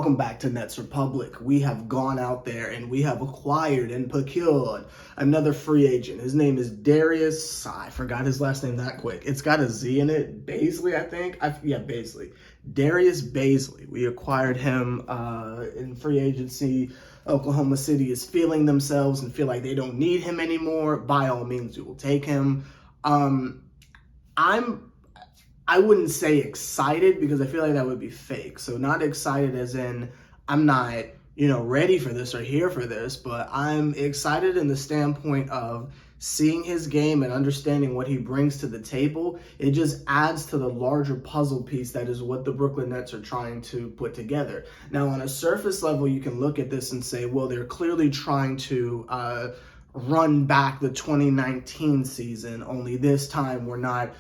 Welcome back to Nets Republic. We have gone out there and we have acquired and procured another free agent. His name is Darius, I forgot his last name that quick. It's got a Z in it. Bazley, I think. Bazley. Darius Bazley. We acquired him in free agency. Oklahoma City is feeling themselves and feel like they don't need him anymore. By all means, we will take him. I wouldn't say excited because I feel like that would be fake. So not excited as in I'm not, ready for this or here for this, but I'm excited in the standpoint of seeing his game and understanding what he brings to the table. It just adds to the larger puzzle piece that is what the Brooklyn Nets are trying to put together. Now, on a surface level, you can look at this and say, well, they're clearly trying to run back the 2019 season, only this time we're not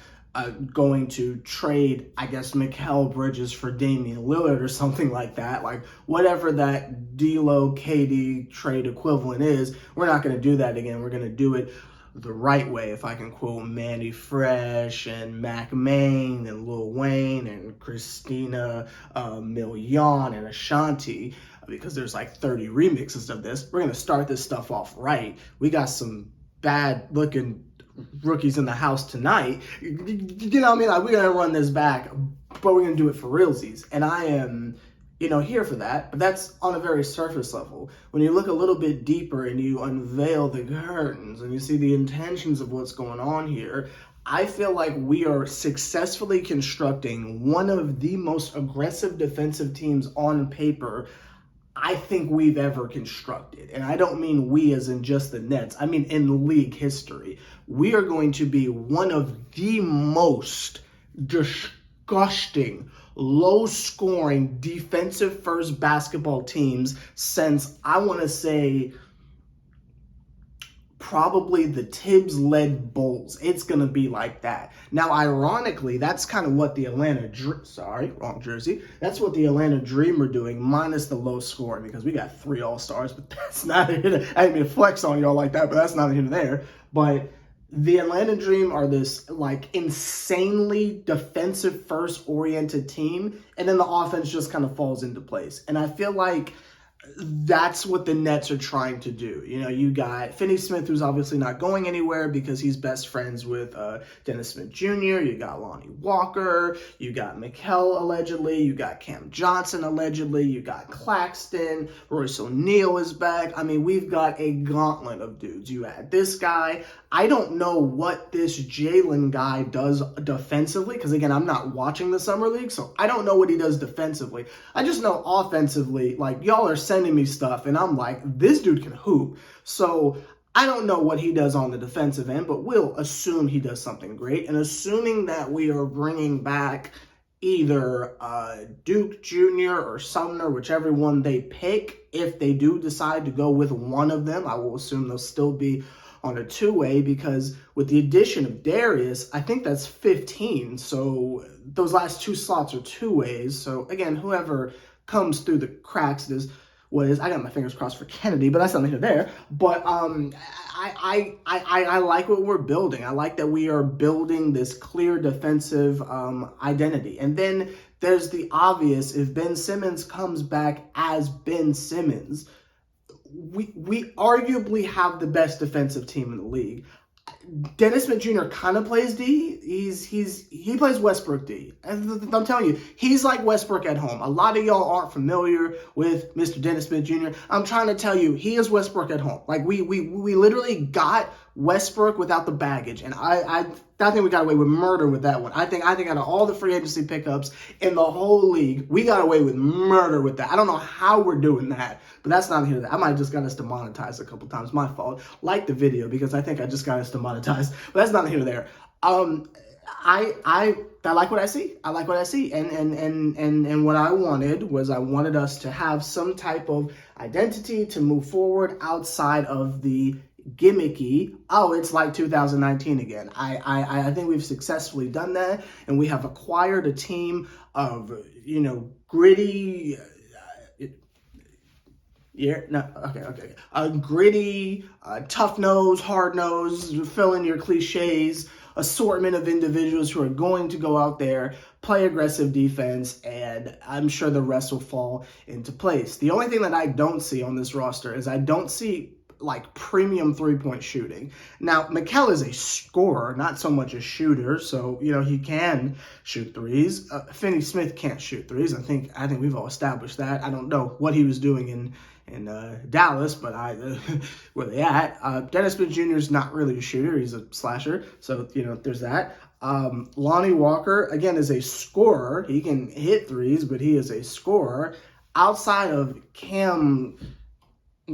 going to trade, I guess, Mikal Bridges for Damian Lillard or something like that. Like, whatever that D'Lo KD trade equivalent is, we're not going to do that again. We're going to do it the right way, if I can quote Manny Fresh and Mac Main and Lil Wayne and Christina Milian and Ashanti, because there's like 30 remixes of this. We're going to start this stuff off right. We got some bad-looking rookies in the house tonight. You know what I mean? Like, we're going to run this back, but we're going to do it for realsies. And I am, here for that. But that's on a very surface level. When you look a little bit deeper and you unveil the curtains and you see the intentions of what's going on here, I feel like we are successfully constructing one of the most aggressive defensive teams on paper I think we've ever constructed. And I don't mean we as in just the Nets. I mean in league history. We are going to be one of the most disgusting, low-scoring, defensive-first basketball teams since, I want to say, probably the Tibbs-led Bulls. It's going to be like that. Now, ironically, that's kind of what the That's what the Atlanta Dream are doing, minus the low scoring, because we got 3 All-Stars, but that's not it. I didn't mean to flex on y'all like that, but that's not here to there. But the Atlanta Dream are this, insanely defensive-first oriented team, and then the offense just kind of falls into place. And I feel like that's what the Nets are trying to do. You got Finney Smith, who's obviously not going anywhere because he's best friends with Dennis Smith Jr. You got Lonnie Walker. You got Mikal, allegedly. You got Cam Johnson, allegedly. You got Claxton. Royce O'Neal is back. I mean, we've got a gauntlet of dudes. You add this guy. I don't know what this Jalen guy does defensively because, again, I'm not watching the Summer League, so I don't know what he does defensively. I just know offensively, y'all are sending me stuff, and I'm like, this dude can hoop. So I don't know what he does on the defensive end, but we'll assume he does something great. And assuming that we are bringing back either Duke Jr. or Sumner, whichever one they pick, if they do decide to go with one of them, I will assume they'll still be on a two-way, because with the addition of Darius, I think that's 15. So those last 2 slots are two-ways. So again, whoever comes through the cracks I got my fingers crossed for Kennedy, but that's not here there. But I like what we're building. I like that we are building this clear defensive identity. And then there's the obvious: if Ben Simmons comes back as Ben Simmons, we arguably have the best defensive team in the league. Dennis Smith Jr. kind of plays D. He plays Westbrook D. And I'm telling you, he's like Westbrook at home. A lot of y'all aren't familiar with Mr. Dennis Smith Jr. I'm trying to tell you, he is Westbrook at home. We literally got Westbrook without the baggage, and I think we got away with murder with that one. I think out of all the free agency pickups in the whole league, we got away with murder with that. I don't know how we're doing that, but that's not here. I might have just got us demonetized a couple times. My fault. Like the video, because I think I just got us demonetized, but that's not here or there. I like what I see. I like what I see. And what I wanted us to have some type of identity to move forward outside of the gimmicky, it's like 2019 again. I think we've successfully done that, and we have acquired a team of, gritty, gritty, tough nose, hard nose, fill in your cliches, assortment of individuals who are going to go out there, play aggressive defense, and I'm sure the rest will fall into place. The only thing that I don't see on this roster is I don't see like premium three-point shooting. Now, Mikal is a scorer, not so much a shooter, so he can shoot threes. Finney Smith can't shoot threes. I think we've all established that. I don't know what he was doing in Dallas, but where they at? Dennis Smith Jr. is not really a shooter; he's a slasher. So there's that. Lonnie Walker again is a scorer. He can hit threes, but he is a scorer. Outside of Cam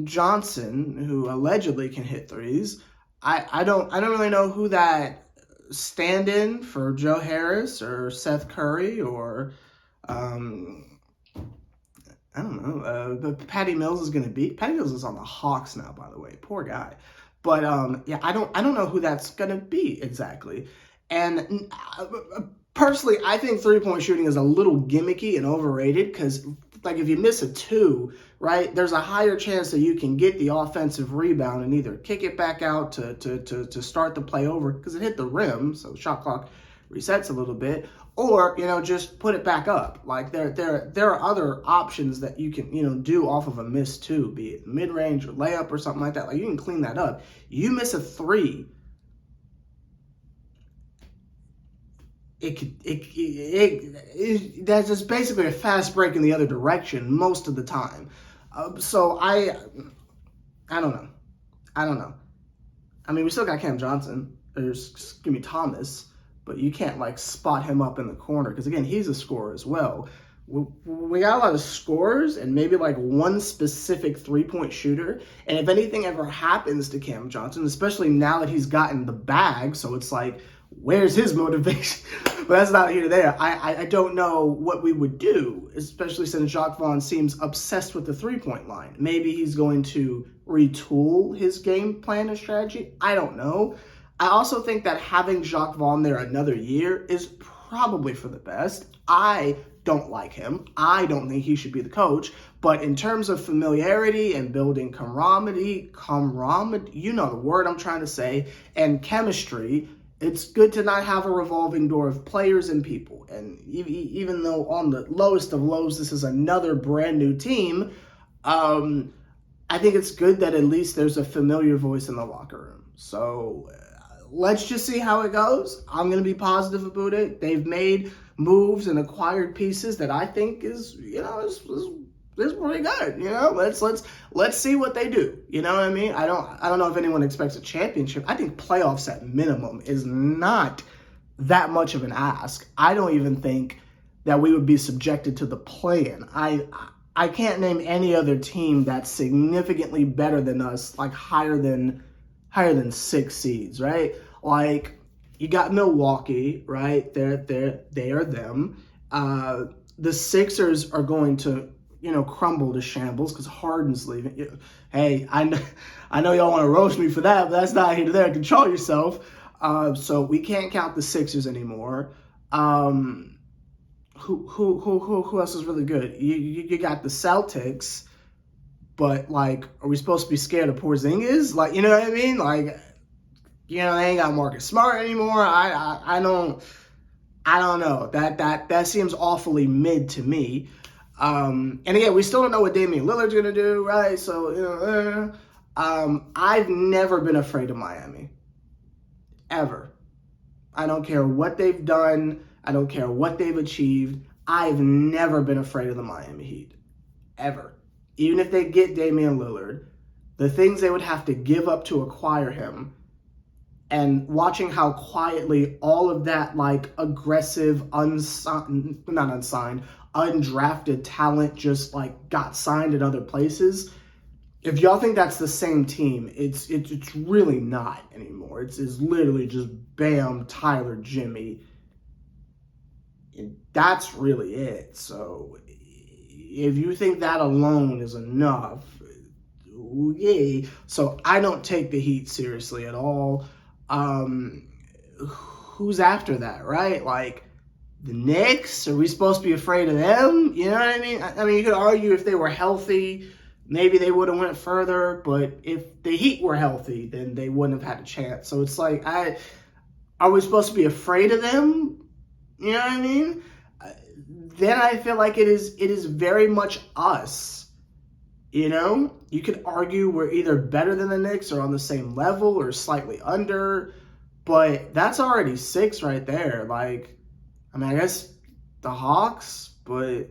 Johnson, who allegedly can hit threes, I don't really know who that stand-in for Joe Harris or Seth Curry or I don't know, but Patty Mills is going to be. Patty Mills is on the Hawks now, by the way. Poor guy. But yeah, I don't know who that's going to be exactly. And personally, I think three-point shooting is a little gimmicky and overrated because, like, if you miss a two, right, there's a higher chance that you can get the offensive rebound and either kick it back out to start the play over because it hit the rim, so shot clock resets a little bit, or just put it back up. Like there are other options that you can do off of a miss too, be it mid-range or layup or something like that. Like you can clean that up. You miss a three, that's just basically a fast break in the other direction most of the time. So I don't know. I mean, we still got Cam Johnson. There's Thomas. But you can't like spot him up in the corner because again, he's a scorer as well. We got a lot of scorers and maybe like one specific three-point shooter. And if anything ever happens to Cam Johnson, especially now that he's gotten the bag, so it's like, where's his motivation? But that's not here or there. I don't know what we would do, especially since Jacques Vaughn seems obsessed with the three-point line. Maybe he's going to retool his game plan and strategy. I don't know. I also think that having Jacques Vaughn there another year is probably for the best. I don't like him. I don't think he should be the coach. But in terms of familiarity and building camaraderie, you know the word I'm trying to say, and chemistry, it's good to not have a revolving door of players and people. And even though on the lowest of lows, this is another brand new team, I think it's good that at least there's a familiar voice in the locker room. So let's just see how it goes. I'm going to be positive about it. They've made moves and acquired pieces that I think is pretty good. Let's see what they do. You know what I mean? I don't know if anyone expects a championship. I think playoffs at minimum is not that much of an ask. I don't even think that we would be subjected to the play-in. I can't name any other team that's significantly better than us, like higher than 6 seeds, right? Like you got Milwaukee, right? They are them. The Sixers are going to, crumble to shambles because Harden's leaving. Hey, I know y'all want to roast me for that, but that's not here to there. Control yourself. So we can't count the Sixers anymore. Who else is really good? You got the Celtics. But, like, are we supposed to be scared of Porzingis? Like, you know what I mean? Like, they ain't got Marcus Smart anymore. I don't know. That seems awfully mid to me. And again, we still don't know what Damian Lillard's going to do, right? So, I've never been afraid of Miami. Ever. I don't care what they've done. I don't care what they've achieved. I've never been afraid of the Miami Heat. Ever. Even if they get Damian Lillard, the things they would have to give up to acquire him, and watching how quietly all of that like aggressive, undrafted talent just like got signed at other places. If y'all think that's the same team, it's really not anymore. It's literally just Bam, Tyler, Jimmy. And that's really it. So if you think that alone is enough, yay. So I don't take the Heat seriously at all. Who's after that, right? Like the Knicks? Are we supposed to be afraid of them? You know what I mean? I mean, you could argue if they were healthy, maybe they would have went further. But if the Heat were healthy, then they wouldn't have had a chance. So it's like, are we supposed to be afraid of them? You know what I mean? then I feel like it is very much us. You know, you could argue we're either better than the Knicks or on the same level or slightly under, but that's already 6 right there. Like, I mean, I guess the Hawks, but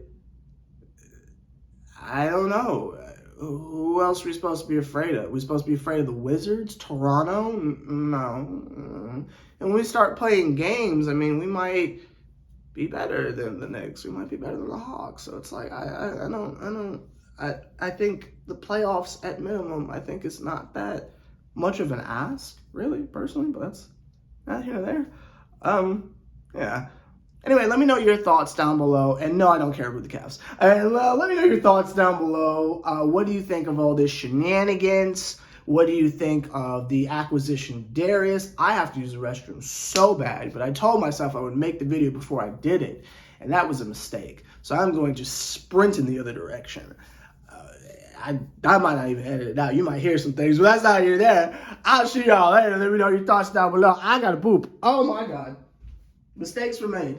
I don't know. Who else are we supposed to be afraid of? We're supposed to be afraid of the Wizards? Toronto? No. And when we start playing games, I mean, we might be better than the Knicks. We might be better than the Hawks. So it's like, I think the playoffs at minimum, I think it's not that much of an ask, really, personally, but that's not here or there. Yeah. Anyway, let me know your thoughts down below. And no, I don't care about the Cavs. Let me know your thoughts down below. What do you think of all this shenanigans? What do you think of the acquisition of Darius? I have to use the restroom so bad, but I told myself I would make the video before I did it, and that was a mistake. So I'm going to sprint in the other direction. I might not even edit it out. You might hear some things, but that's not here there. I'll see y'all later. Let me know your thoughts down below. I gotta poop. Oh my God. Mistakes were made.